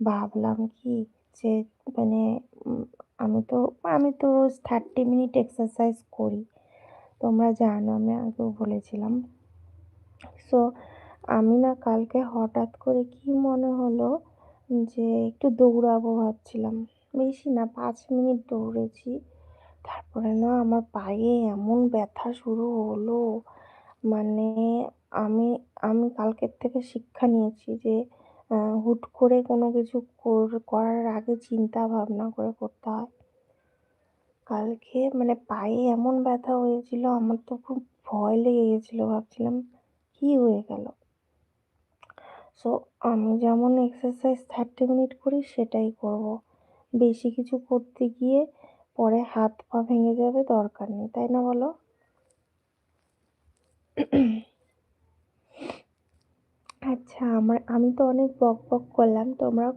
ভাবলাম কি যে মানে উম আমি তো রোজ 30 মিনিট এক্সারসাইজ করি। তোমরা জানো আমি আগেও বলেছিলাম। সো আমি না কালকে হঠাৎ করে কি মনে হলো যে একটু দৌড়াবো ভাবছিলাম। বেশি না ৫ মিনিট দৌড়েছি। তারপরে না আমার পায়ে এমন ব্যথা শুরু হলো, মানে আমি আমি কালকের থেকে শিক্ষা নিয়েছি যে হুট করে কোনো কিছু করার আগে চিন্তা ভাবনা করে করতে হয়। কালকে মানে পায়ে এমন ব্যথা হয়েছিল আমার তো খুব ভয় লেগে গেছিল। ভাবছিলাম কি হয়ে গেল? সো আমি যেমন এক্সারসাইজ 30 মিনিট করি সেটাই করব। বেশি কিছু করতে গিয়ে পরে হাত পা ভেঙে যাবে, দরকার নেই। তাই না বলো? আচ্ছা, আমি তো অনেক বকবক করলাম। তোমরাও